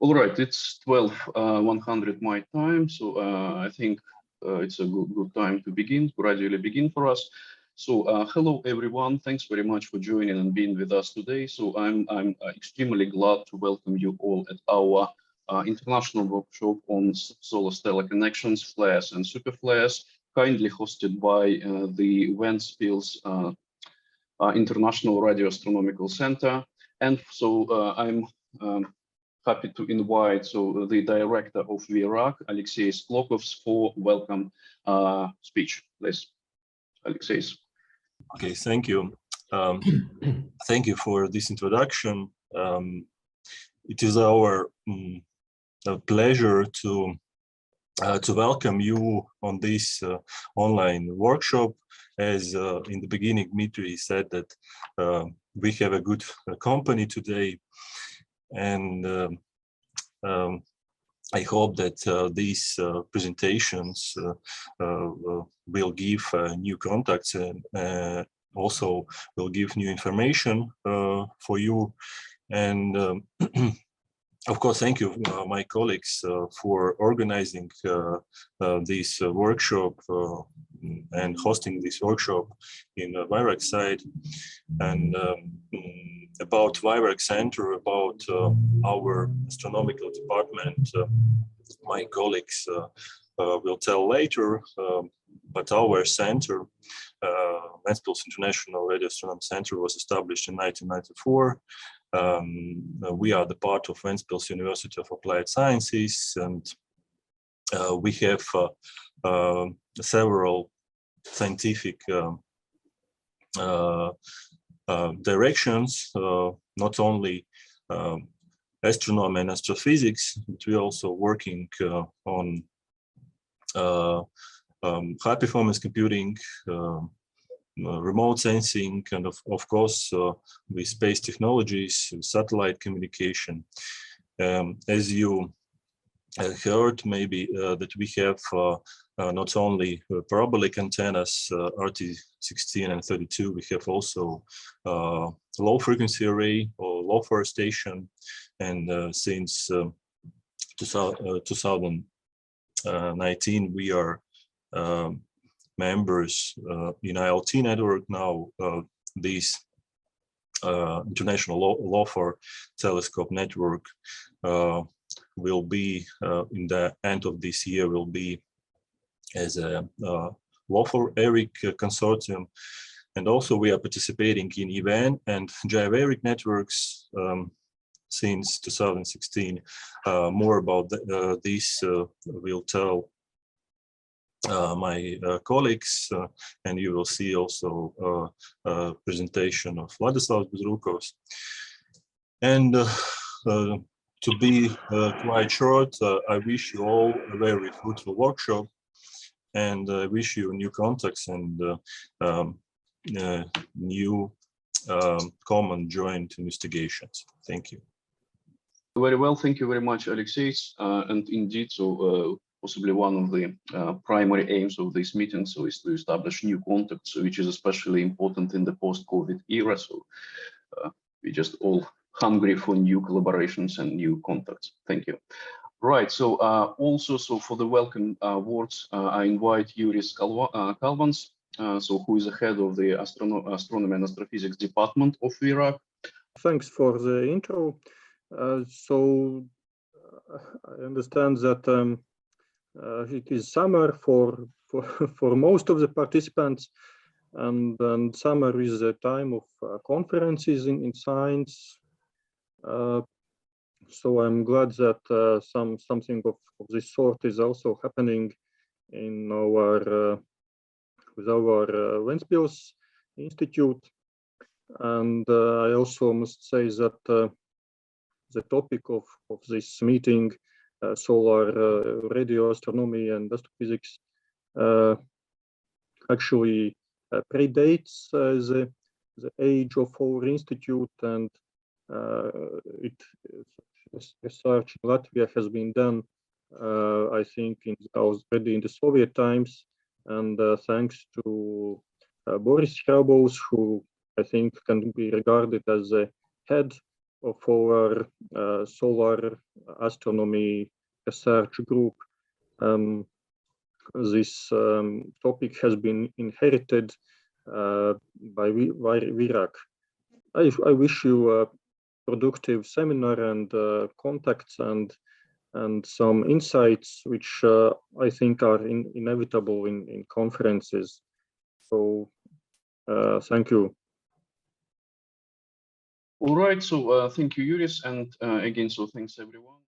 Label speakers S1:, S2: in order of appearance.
S1: All right, it's 12:100 my time, so I think it's a good time to gradually begin for us. So hello everyone, thanks very much for joining and being with us today. So I'm extremely glad to welcome you all at our international workshop on solar stellar connections, flares and superflares, kindly hosted by the Ventspils International Radio Astronomical Center. And so I'm happy to invite the director of VRAC, Alexey Sklokovs, for welcome speech. Please, Alexey.
S2: Okay, thank you. Thank you for this introduction. It is our pleasure to welcome you on this online workshop. As in the beginning, Dmitry said that we have a good company today, and I hope that these presentations will give new contacts and also will give new information for you. And of course, thank you, my colleagues, for organizing this workshop and hosting this workshop in the VIRAC site. And about VIRAC Center, about our astronomical department, my colleagues will tell later, but our center, Ventspils International Radio Astronomy Center, was established in 1994. We are the part of Ventspils University of Applied Sciences, and we have several scientific directions, not only astronomy and astrophysics, but we're also working on high performance computing, remote sensing, and of course with space technologies, satellite communication. As you heard maybe that we have not only parabolic antennas, RT16 and 32, we have also low frequency array or low station, and since 2019 we are members in ILT network. Now this international LOFAR telescope network will be in the end of this year will be as a LOFAR ERIC consortium, and also we are participating in EVN and JIVE ERIC networks since 2016. More about this will tell my colleagues, and you will see also a presentation of Vladislav Bezrukovs. And to be quite short, I wish you all a very fruitful workshop, and I wish you new contacts and new common joint investigations. Thank you.
S1: Very well, thank you very much, Alexey. And indeed, so possibly one of the primary aims of this meeting is to establish new contacts, which is especially important in the post-COVID era. So we just all hungry for new collaborations and new contacts. Thank you. Right. So also, for the welcome words, I invite Yuris Kalvans, who is the head of the Astronomy and Astrophysics Department of VRAC.
S3: Thanks for the intro. So I understand that it is summer for most of the participants, and summer is the time of conferences in science. So I'm glad that something of this sort is also happening in our with our Ventspils Institute. And I also must say that the topic of this meeting, solar radio astronomy and astrophysics, actually predates the age of our institute, and research in Latvia has been done, I think, already in the Soviet times, and thanks to Boris Hrabos, who I think can be regarded as the head our solar astronomy research group. This topic has been inherited by Virak. I wish you a productive seminar and contacts and some insights, which I think are inevitable in conferences. So thank you.
S1: All right, so thank you, Yuris, and again, so thanks everyone.